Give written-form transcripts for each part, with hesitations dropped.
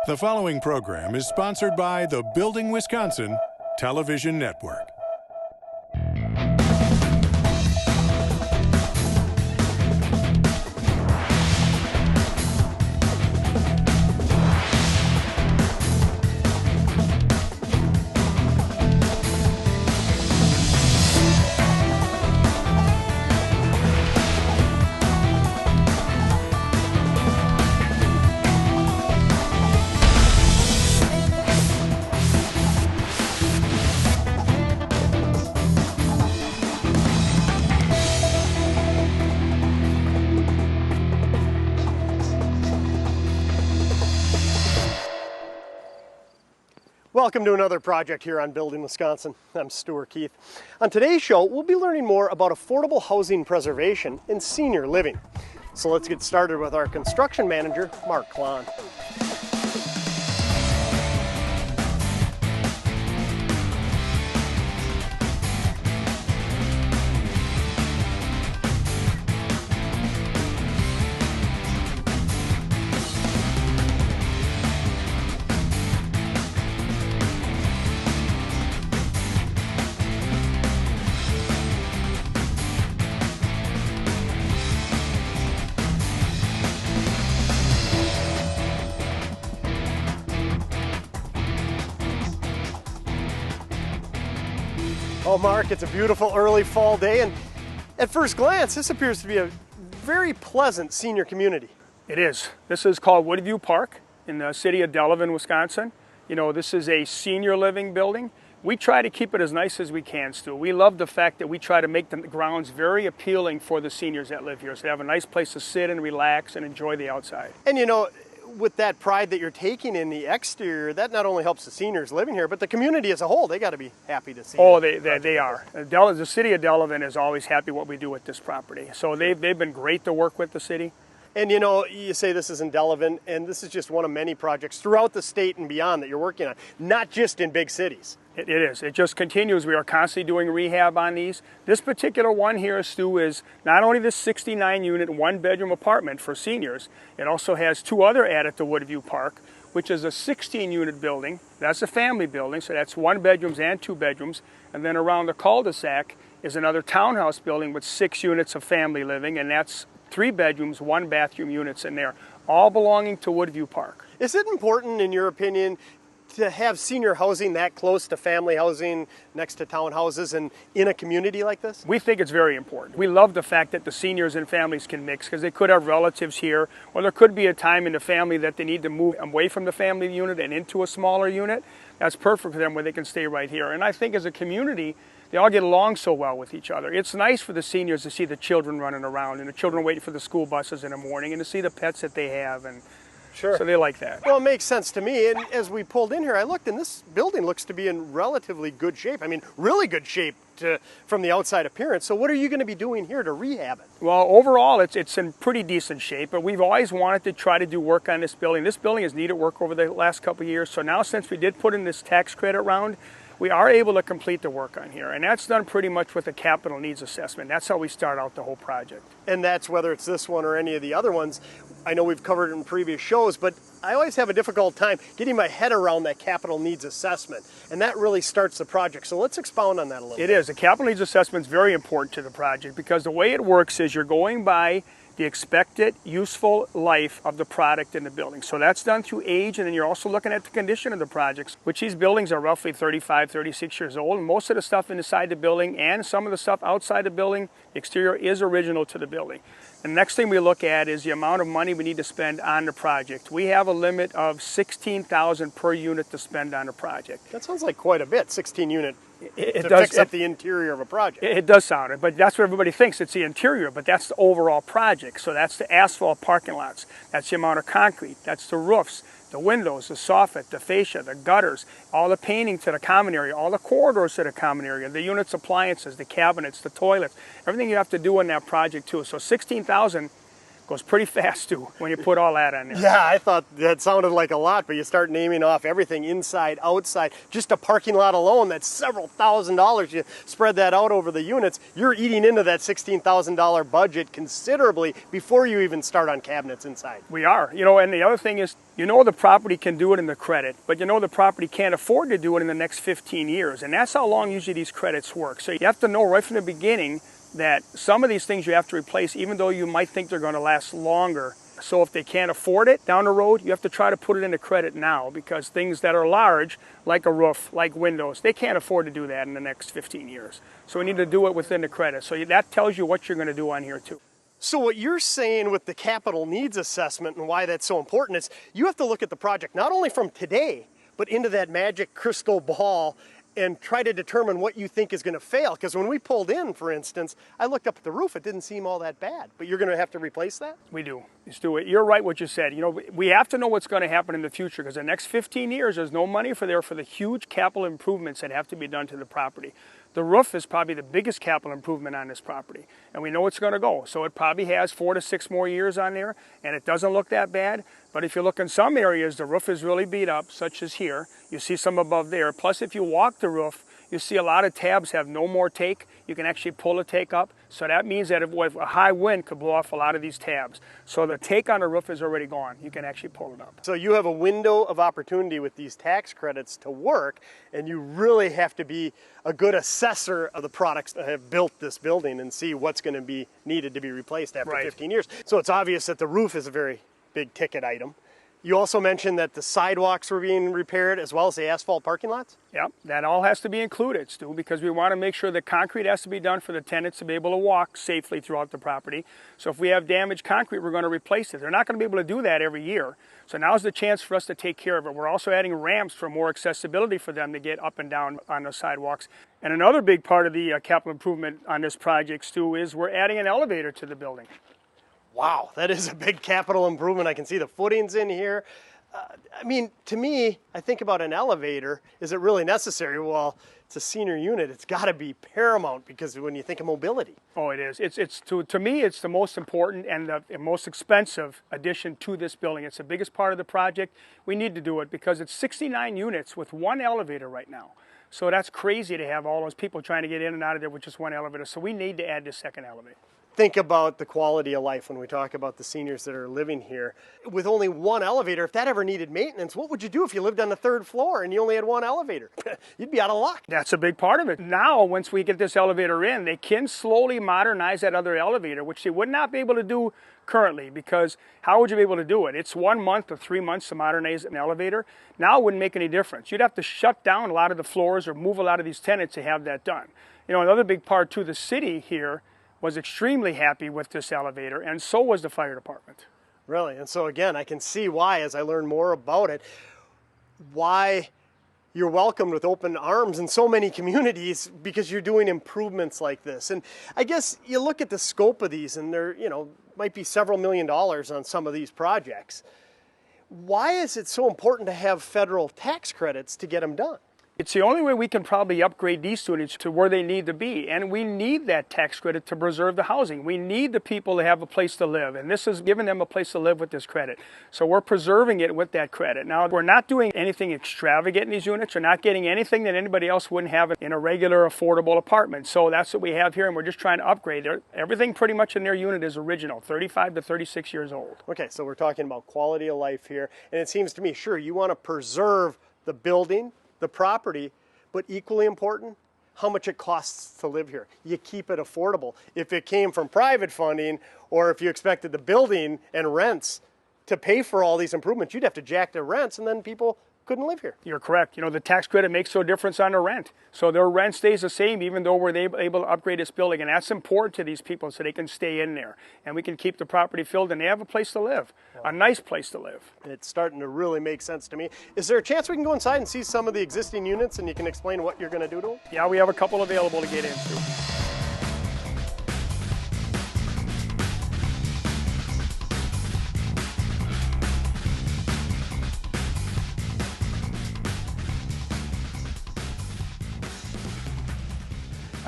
The following program is sponsored by the Building Wisconsin Television Network. Welcome to another project here on Building Wisconsin. I'm Stuart Keith. On today's show, we'll be learning more about affordable housing preservation and senior living. So let's get started with our construction manager, Mark Klon. Oh, Mark, it's a beautiful early fall day, and at first glance, this appears to be a very pleasant senior community. It is. This is called Woodview Park in the city of Delavan, Wisconsin. You know, this is a senior living building. We try to keep it as nice as we can, Stu. We love the fact that we try to make the grounds very appealing for the seniors that live here, so they have a nice place to sit and relax and enjoy the outside. And you know, with that pride that you're taking in the exterior, that not only helps the seniors living here, but the community as a whole. They got to be happy to see. Oh, they are. The city of Delavan is always happy what we do with this property. So they've been great to work with the city. And you know, you say this is in Delavan, and this is just one of many projects throughout the state and beyond that you're working on, not just in big cities. It is. It just continues. We are constantly doing rehab on these. This particular one here, Stu, is not only the 69-unit, one-bedroom apartment for seniors, it also has two other added to Woodview Park, which is a 16-unit building. That's a family building, so that's one bedrooms and two bedrooms. And then around the cul-de-sac is another townhouse building with 6 units of family living, and that's 3 bedrooms, 1 bathroom units in there, all belonging to Woodview Park. Is it important, in your opinion, to have senior housing that close to family housing next to townhouses and in a community like this? We think it's very important. We love the fact that the seniors and families can mix because they could have relatives here, or there could be a time in the family that they need to move away from the family unit and into a smaller unit. That's perfect for them where they can stay right here. And I think as a community, they all get along so well with each other. It's nice for the seniors to see the children running around and the children waiting for the school buses in the morning and to see the pets that they have. And sure. So they like that. Well, it makes sense to me. And as we pulled in here, I looked, and this building looks to be in relatively good shape. I mean, really good shape from the outside appearance. So what are you going to be doing here to rehab it? Well, overall, it's in pretty decent shape, but we've always wanted to try to do work on this building. This building has needed work over the last couple of years. So now, since we did put in this tax credit round, we are able to complete the work on here. And that's done pretty much with a capital needs assessment. That's how we start out the whole project. And that's whether it's this one or any of the other ones. I know we've covered it in previous shows, but I always have a difficult time getting my head around that capital needs assessment. And that really starts the project. So let's expound on that a little bit. It is. The capital needs assessment is very important to the project because the way it works is you're going by the expected useful life of the product in the building. So that's done through age, and then you're also looking at the condition of the projects, which these buildings are roughly 35, 36 years old. And most of the stuff inside the building and some of the stuff outside the building, the exterior is original to the building. The next thing we look at is the amount of money we need to spend on the project. We have a limit of $16,000 per unit to spend on a project. That sounds like quite a bit, 16 unit. It does fix up the interior of a project. It does sound it, but that's what everybody thinks. It's the interior, but that's the overall project. So that's the asphalt parking lots. That's the amount of concrete. That's the roofs, the windows, the soffit, the fascia, the gutters, all the painting to the common area, all the corridors to the common area, the unit's appliances, the cabinets, the toilets, everything you have to do in that project too. So $16,000 Goes pretty fast too when you put all that on there. Yeah, I thought that sounded like a lot, but you start naming off everything inside, outside, just a parking lot alone, that's several $1,000s. You spread that out over the units, you're eating into that $16,000 budget considerably before you even start on cabinets inside. We are, you know, and the other thing is, you know the property can do it in the credit, but you know the property can't afford to do it in the next 15 years, and that's how long usually these credits work. So you have to know right from the beginning that some of these things you have to replace even though you might think they're going to last longer. So if they can't afford it down the road, you have to try to put it into credit now, because things that are large, like a roof, like windows, they can't afford to do that in the next 15 years. So we need to do it within the credit. So that tells you what you're going to do on here too. So what you're saying with the capital needs assessment and why that's so important is you have to look at the project not only from today, but into that magic crystal ball and try to determine what you think is going to fail. Because when we pulled in, for instance, I looked up at the roof, it didn't seem all that bad. But you're going to have to replace that? We do. Let's do it. You're right what you said. You know, we have to know what's going to happen in the future, because the next 15 years, there's no money for the huge capital improvements that have to be done to the property. The roof is probably the biggest capital improvement on this property, and we know it's going to go. So it probably has 4 to 6 more years on there, and it doesn't look that bad. But if you look in some areas, the roof is really beat up, such as here. You see some above there. Plus, if you walk the roof, you see a lot of tabs have no more take. You can actually pull the take up. So that means that if a high wind could blow off a lot of these tabs. So the take on the roof is already gone. You can actually pull it up. So you have a window of opportunity with these tax credits to work, and you really have to be a good assessor of the products that have built this building and see what's going to be needed to be replaced after 15 years. So it's obvious that the roof is a very big ticket item. You also mentioned that the sidewalks were being repaired as well as the asphalt parking lots? Yep, that all has to be included, Stu, because we want to make sure the concrete has to be done for the tenants to be able to walk safely throughout the property. So if we have damaged concrete, we're going to replace it. They're not going to be able to do that every year. So now's the chance for us to take care of it. We're also adding ramps for more accessibility for them to get up and down on the sidewalks. And another big part of the capital improvement on this project, Stu, is we're adding an elevator to the building. Wow, that is a big capital improvement. I can see the footings in here. I mean, to me, I think about an elevator. Is it really necessary? Well, it's a senior unit. It's got to be paramount, because when you think of mobility. Oh, it is. To me, it's the most important and the most expensive addition to this building. It's the biggest part of the project. We need to do it because it's 69 units with one elevator right now. So that's crazy to have all those people trying to get in and out of there with just one elevator. So we need to add this second elevator. Think about the quality of life when we talk about the seniors that are living here. With only one elevator, if that ever needed maintenance, what would you do if you lived on the 3rd floor and you only had one elevator? You'd be out of luck. That's a big part of it. Now, once we get this elevator in, they can slowly modernize that other elevator, which they would not be able to do currently, because how would you be able to do it? It's 1 month or 3 months to modernize an elevator. Now it wouldn't make any difference. You'd have to shut down a lot of the floors or move a lot of these tenants to have that done. You know, another big part too, the city here was extremely happy with this elevator, and so was the fire department. Really? And so again, I can see why, as I learn more about it, why you're welcomed with open arms in so many communities, because you're doing improvements like this. And I guess you look at the scope of these, and there, you know, might be several $1 million on some of these projects. Why is it so important to have federal tax credits to get them done? It's the only way we can probably upgrade these students to where they need to be. And we need that tax credit to preserve the housing. We need the people to have a place to live. And this is giving them a place to live with this credit. So we're preserving it with that credit. Now, we're not doing anything extravagant in these units. We're not getting anything that anybody else wouldn't have in a regular affordable apartment. So that's what we have here, and we're just trying to upgrade it. Everything pretty much in their unit is original, 35 to 36 years old. Okay, so we're talking about quality of life here. And it seems to me, sure, you want to preserve the building, the property, but equally important, how much it costs to live here. You keep it affordable. If it came from private funding, or if you expected the building and rents to pay for all these improvements, you'd have to jack their rents, and then people couldn't live here. You're correct. You know, the tax credit makes no difference on their rent. So their rent stays the same even though we're able to upgrade this building. And that's important to these people so they can stay in there. And we can keep the property filled and they have a place to live, a nice place to live. It's starting to really make sense to me. Is there a chance we can go inside and see some of the existing units and you can explain what you're going to do to them? Yeah, we have a couple available to get into.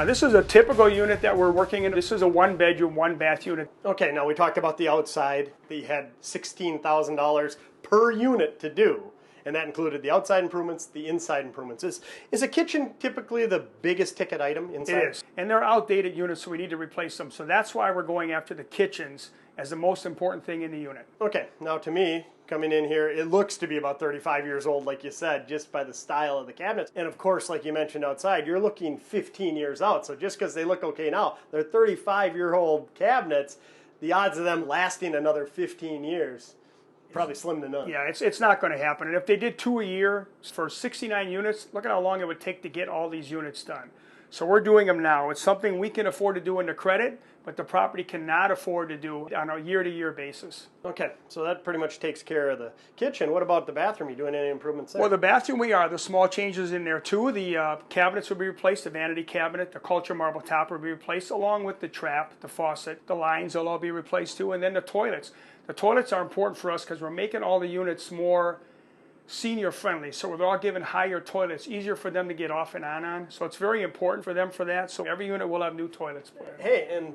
This is a typical unit that we're working in. This is a 1-bedroom, 1-bath unit. Okay, now we talked about the outside. They had $16,000 per unit to do, and that included the outside improvements, the inside improvements. Is a kitchen typically the biggest ticket item inside? It is, and they're outdated units, so we need to replace them. So that's why we're going after the kitchens as the most important thing in the unit. Okay, now to me, coming in here, it looks to be about 35 years old, like you said, just by the style of the cabinets. And of course, like you mentioned outside, you're looking 15 years out. So just because they look okay now, they're 35-year-old cabinets. The odds of them lasting another 15 years, probably slim to none. Yeah, it's not going to happen. And if they did 2 a year for 69 units, look at how long it would take to get all these units done. So we're doing them now. It's something we can afford to do in the credit, but the property cannot afford to do on a year-to-year basis. Okay, so that pretty much takes care of the kitchen. What about the bathroom? You doing any improvements there? Well, the bathroom we are. The small changes in there too. The cabinets will be replaced. The vanity cabinet, the culture marble top will be replaced, along with the trap, the faucet, the lines will all be replaced too, and then the toilets. The toilets are important for us because we're making all the units more senior friendly, so we're all given higher toilets, easier for them to get off and on. So it's very important for them for that. So every unit will have new toilets. Hey, and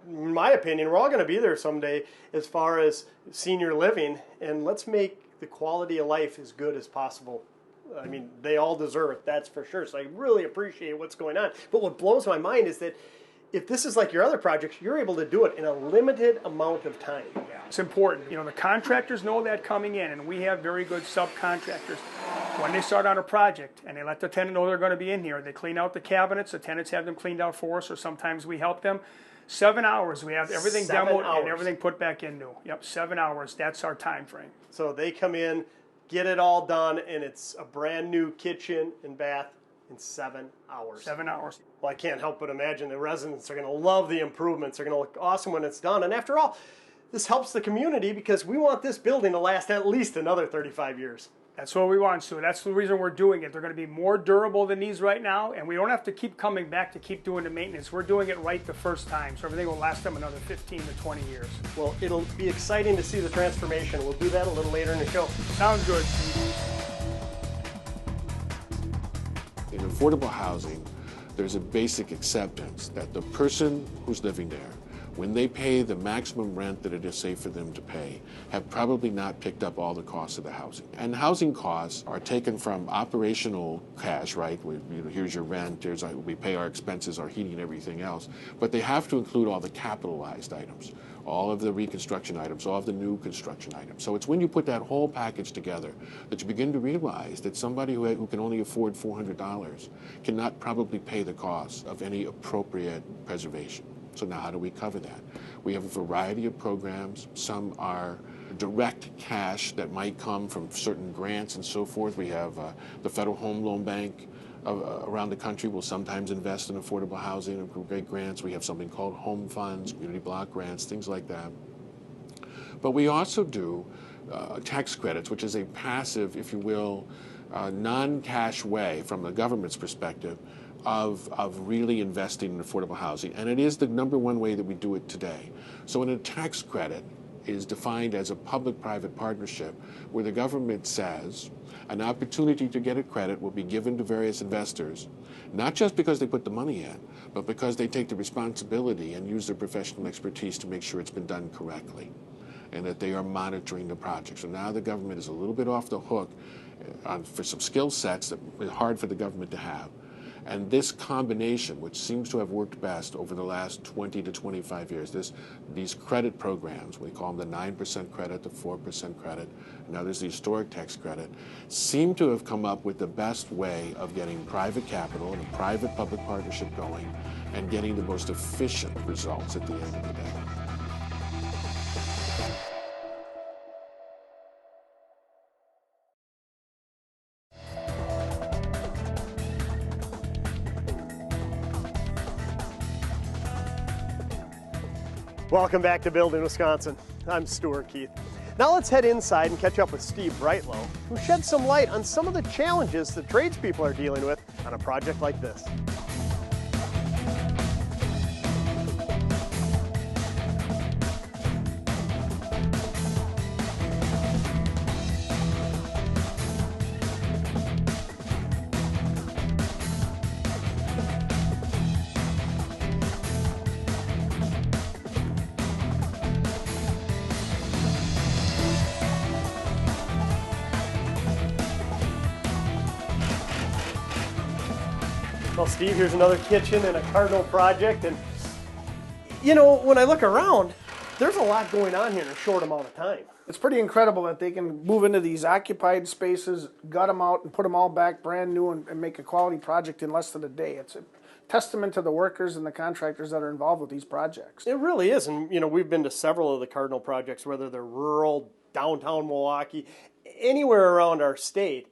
in my opinion, we're all going to be there someday as far as senior living, and let's make the quality of life as good as possible. I mean, they all deserve it, that's for sure. So I really appreciate what's going on. But what blows my mind is that if this is like your other projects, you're able to do it in a limited amount of time. Yeah. It's important. You know, the contractors know that coming in, and we have very good subcontractors. When they start on a project and they let the tenant know they're going to be in here, they clean out the cabinets, the tenants have them cleaned out for us, or sometimes we help them. 7 hours, we have everything demoed and everything put back in new. Yep, 7 hours, that's our time frame. So they come in, get it all done, and it's a brand new kitchen and bath in 7 hours. 7 hours. Well, I can't help but imagine the residents are going to love the improvements. They're going to look awesome when it's done. And after all, this helps the community because we want this building to last at least another 35 years. That's what we want, Sue. That's the reason we're doing it. They're going to be more durable than these right now, and we don't have to keep coming back to keep doing the maintenance. We're doing it right the first time, so everything will last them another 15 to 20 years. Well, it'll be exciting to see the transformation. We'll do that a little later in the show. Sounds good. In affordable housing, there's a basic acceptance that the person who's living there, when they pay the maximum rent that it is safe for them to pay, have probably not picked up all the costs of the housing. And housing costs are taken from operational cash, right? Here's your rent, we pay our expenses, our heating and everything else. But they have to include all the capitalized items, all of the reconstruction items, all of the new construction items. So it's when you put that whole package together that you begin to realize that somebody who can only afford $400 cannot probably pay the cost of any appropriate preservation. So now how do we cover that? We have a variety of programs. Some are direct cash that might come from certain grants and so forth. We have the Federal Home Loan Bank around the country will sometimes invest in affordable housing and great grants. We have something called home funds, community block grants, things like that. But we also do tax credits, which is a passive, if you will, non-cash way from the government's perspective of really investing in affordable housing. And it is the #1 way that we do it today. So in a tax credit is defined as a public-private partnership where the government says an opportunity to get a credit will be given to various investors, not just because they put the money in, but because they take the responsibility and use their professional expertise to make sure it's been done correctly and that they are monitoring the project. So now the government is a little bit off the hook for some skill sets that are hard for the government to have. And this combination, which seems to have worked best over the last 20 to 25 years, these credit programs, we call them the 9% credit, the 4% credit, now there's the historic tax credit, seem to have come up with the best way of getting private capital and a private-public partnership going and getting the most efficient results at the end of the day. Welcome back to Building Wisconsin. I'm Stuart Keith. Now let's head inside and catch up with Steve Brightlow, who shed some light on some of the challenges that tradespeople are dealing with on a project like this. Well, Steve, here's another kitchen and a Cardinal project, and you know, when I look around, there's a lot going on here in a short amount of time. It's pretty incredible that they can move into these occupied spaces, gut them out, and put them all back brand new and make a quality project in less than a day. It's a testament to the workers and the contractors that are involved with these projects. It really is, and you know, we've been to several of the Cardinal projects, whether they're rural, downtown Milwaukee, anywhere around our state.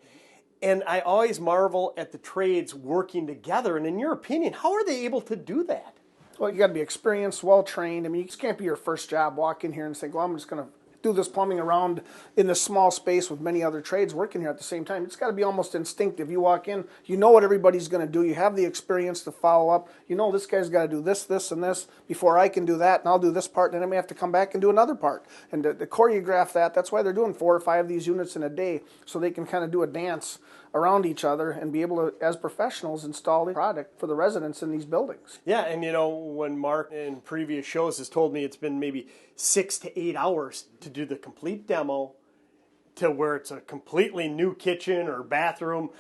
And I always marvel at the trades working together. And in your opinion, how are they able to do that? Well, you got to be experienced, well-trained. I mean, you just can't be your first job, walk in here and think, well, I'm just going to do this plumbing around in this small space with many other trades working here at the same time. It's got to be almost instinctive. You walk in, you know what everybody's going to do. You have the experience to follow up. You know this guy's got to do this, this, and this before I can do that, and I'll do this part, and then I may have to come back and do another part. And to choreograph that, that's why they're doing 4 or 5 of these units in a day, so they can kind of do a dance around each other and be able to, as professionals, install the product for the residents in these buildings. Yeah, and you know, when Mark in previous shows has told me it's been maybe 6 to 8 hours to do the complete demo to where it's a completely new kitchen or bathroom,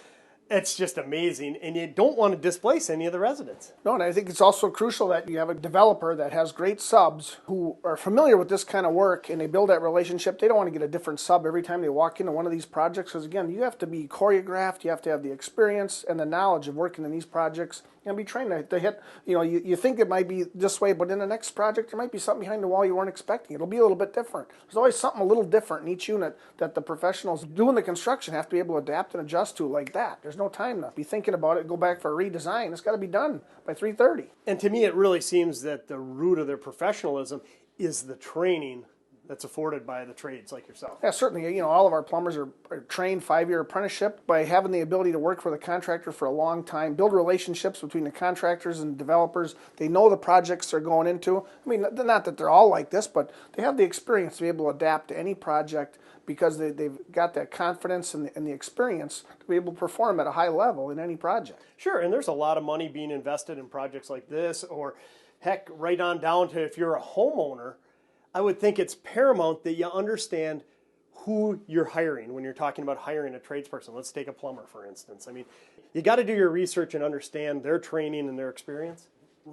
it's just amazing, and you don't want to displace any of the residents. No, and I think it's also crucial that you have a developer that has great subs who are familiar with this kind of work, and they build that relationship. They don't want to get a different sub every time they walk into one of these projects, because again, you have to be choreographed, you have to have the experience and the knowledge of working in these projects, and be trained to hit, you know, you think it might be this way, but in the next project there might be something behind the wall you weren't expecting. It'll be a little bit different. There's always something a little different in each unit that the professionals doing the construction have to be able to adapt and adjust to like that. There's no time to be thinking about it, go back for a redesign. It's got to be done by 3:30. And to me, it really seems that the root of their professionalism is the training that's afforded by the trades like yourself. Yeah, certainly. You know, all of our plumbers are trained 5-year apprenticeship. By having the ability to work for the contractor for a long time, build relationships between the contractors and developers. They know the projects they're going into. I mean, not that they're all like this, but they have the experience to be able to adapt to any project because they've got that confidence and the experience to be able to perform at a high level in any project. Sure, and there's a lot of money being invested in projects like this, or heck, right on down to if you're a homeowner, I would think it's paramount that you understand who you're hiring when you're talking about hiring a tradesperson. Let's take a plumber, for instance. I mean, you got to do your research and understand their training and their experience.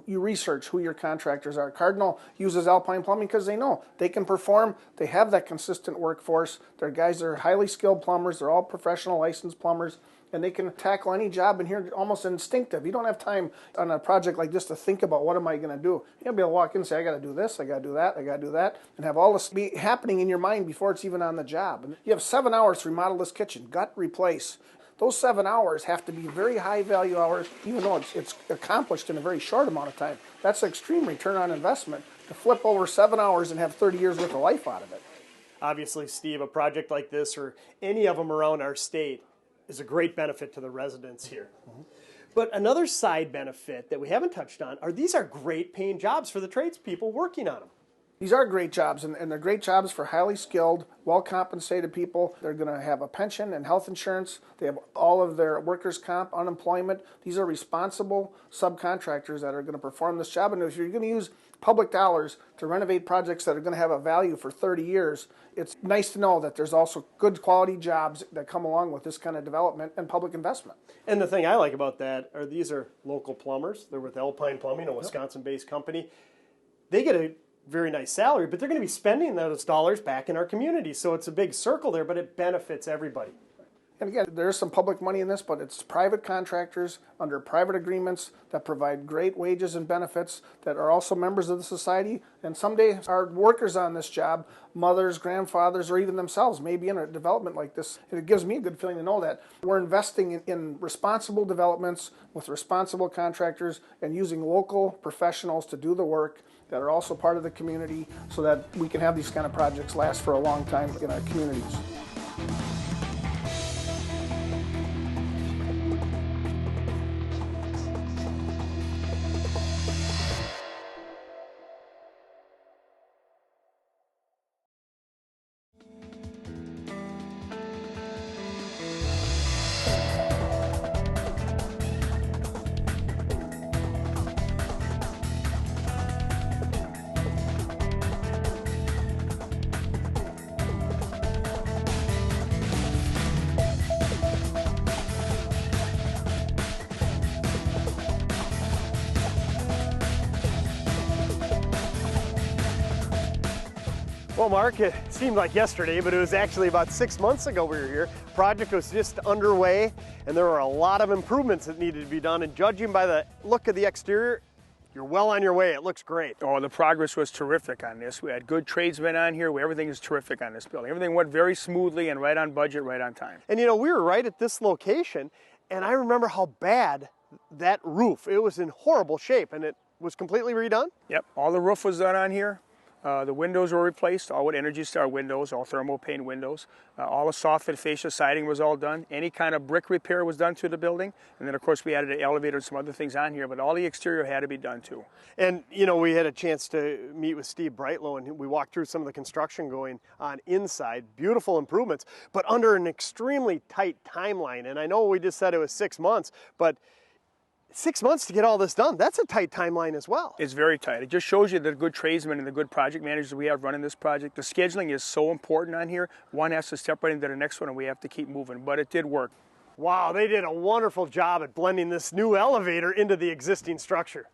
You research who your contractors are. Cardinal uses Alpine Plumbing because they know they can perform. They have that consistent workforce. They're guys that are highly skilled plumbers. They're all professional licensed plumbers, and they can tackle any job in here almost instinctive. You don't have time on a project like this to think about what am I going to do. You'll be able to walk in and say, I got to do this, I got to do that, I got to do that, and have all this be happening in your mind before it's even on the job. And you have 7 hours to remodel this kitchen, gut, replace. Those 7 hours have to be very high value hours, even though it's accomplished in a very short amount of time. That's an extreme return on investment to flip over 7 hours and have 30 years worth of life out of it. Obviously, Steve, a project like this or any of them around our state is a great benefit to the residents here. Mm-hmm. But another side benefit that we haven't touched on are these are great paying jobs for the tradespeople working on them. These are great jobs, and they're great jobs for highly skilled, well-compensated people. They're going to have a pension and health insurance. They have all of their workers' comp, unemployment. These are responsible subcontractors that are going to perform this job. And if you're going to use public dollars to renovate projects that are going to have a value for 30 years, it's nice to know that there's also good quality jobs that come along with this kind of development and public investment. And the thing I like about that are these are local plumbers. They're with Alpine Plumbing, a Wisconsin-based company. They get a very nice salary, but they're going to be spending those dollars back in our community. So it's a big circle there, but it benefits everybody. And again, there's some public money in this, but it's private contractors under private agreements that provide great wages and benefits that are also members of the society. And someday our workers on this job, mothers, grandfathers, or even themselves may be in a development like this. And it gives me a good feeling to know that we're investing in responsible developments with responsible contractors and using local professionals to do the work that are also part of the community so that we can have these kind of projects last for a long time in our communities. Well, Mark, it seemed like yesterday, but it was actually about 6 months ago we were here. The project was just underway, and there were a lot of improvements that needed to be done. And judging by the look of the exterior, you're well on your way. It looks great. Oh, the progress was terrific on this. We had good tradesmen on here. Everything is terrific on this building. Everything went very smoothly and right on budget, right on time. And you know, we were right at this location, and I remember how bad that roof, it was in horrible shape, and it was completely redone? Yep, all the roof was done on here. The windows were replaced, all with Energy Star windows, all thermal pane windows. All the soffit fascia siding was all done. Any kind of brick repair was done to the building. And then of course we added an elevator and some other things on here, but all the exterior had to be done too. And you know, we had a chance to meet with Steve Brightlow, and we walked through some of the construction going on inside. Beautiful improvements, but under an extremely tight timeline. And I know we just said it was 6 months, but 6 months to get all this done, that's a tight timeline as well. It's very tight. It just shows you the good tradesmen and the good project managers we have running this project. The scheduling is so important on here. One has to step right into the next one and we have to keep moving, but it did work. Wow, they did a wonderful job at blending this new elevator into the existing structure.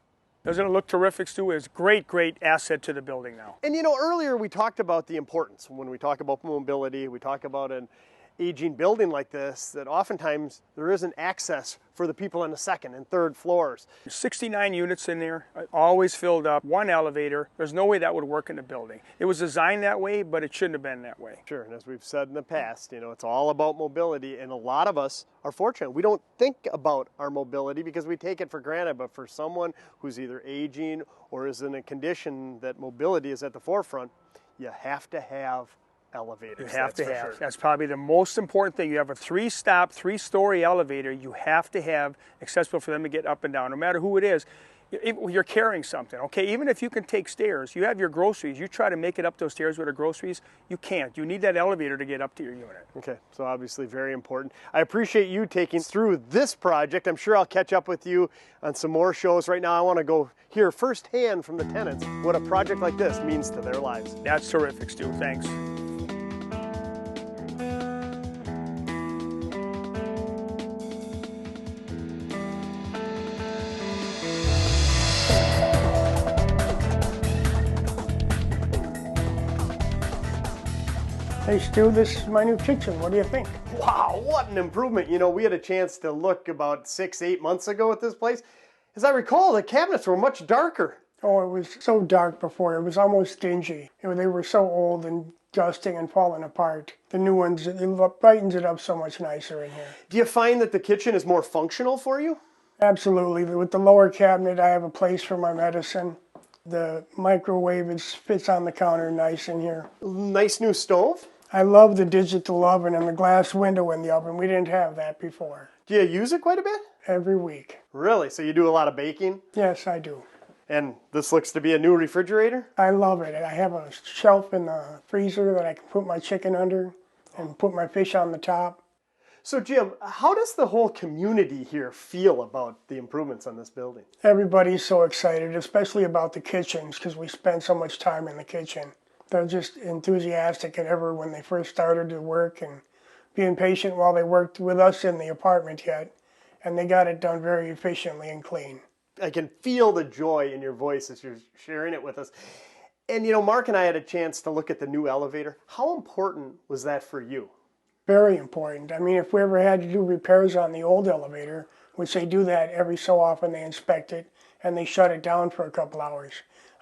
It's going to look terrific, Stu. It's a great, great asset to the building now. And you know, earlier we talked about the importance. When we talk about mobility, we talk about an aging building like this, that oftentimes there isn't access for the people on the second and third floors. 69 units in there, always filled up, one elevator. There's no way that would work in the building. It was designed that way, but it shouldn't have been that way. Sure, and as we've said in the past, you know, it's all about mobility, and a lot of us are fortunate. We don't think about our mobility because we take it for granted, but for someone who's either aging or is in a condition that mobility is at the forefront, you have to have elevators. You have to have. Sure. That's probably the most important thing. You have a three-stop, three-story elevator. You have to have accessible for them to get up and down, no matter who it is. You're carrying something, okay? Even if you can take stairs, you have your groceries. You try to make it up those stairs with the groceries, you can't. You need that elevator to get up to your unit. Okay, so obviously very important. I appreciate you taking us through this project. I'm sure I'll catch up with you on some more shows. Right now I want to go hear firsthand from the tenants what a project like this means to their lives. That's terrific, Stu. Thanks. Hey Stu, this is my new kitchen. What do you think? Wow, what an improvement. You know, we had a chance to look about 6-8 months ago at this place. As I recall, the cabinets were much darker. Oh, it was so dark before. It was almost dingy. They were so old and dusting and falling apart. The new ones, it brightens it up so much nicer in here. Do you find that the kitchen is more functional for you? Absolutely. With the lower cabinet, I have a place for my medicine. The microwave fits on the counter nice in here. Nice new stove? I love the digital oven and the glass window in the oven. We didn't have that before. Do you use it quite a bit? Every week. Really? So you do a lot of baking? Yes, I do. And this looks to be a new refrigerator? I love it. I have a shelf in the freezer that I can put my chicken under and put my fish on the top. So Jim, how does the whole community here feel about the improvements on this building? Everybody's so excited, especially about the kitchens, because we spend so much time in the kitchen. They're just enthusiastic when they first started to work and being patient while they worked with us in the apartment yet. And they got it done very efficiently and clean. I can feel the joy in your voice as you're sharing it with us. And you know, Mark and I had a chance to look at the new elevator. How important was that for you? Very important. I mean, if we ever had to do repairs on the old elevator, which they do that every so often, they inspect it and they shut it down for a couple hours,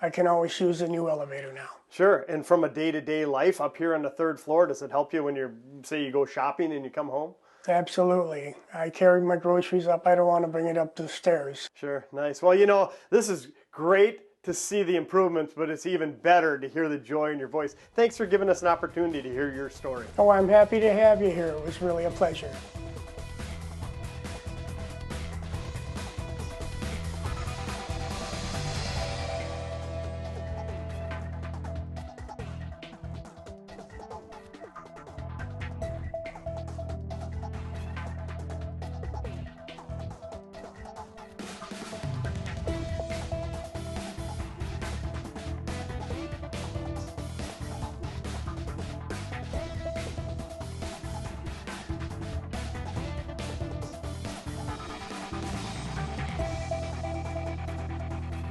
I can always use the new elevator now. Sure, and from a day-to-day life up here on the third floor, does it help you when you go shopping and you come home? Absolutely. I carry my groceries up. I don't want to bring it up the stairs. Sure, nice. Well, you know, this is great to see the improvements, but it's even better to hear the joy in your voice. Thanks for giving us an opportunity to hear your story. Oh, I'm happy to have you here. It was really a pleasure.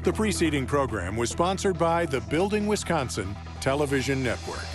The preceding program was sponsored by the Building Wisconsin, Television Network.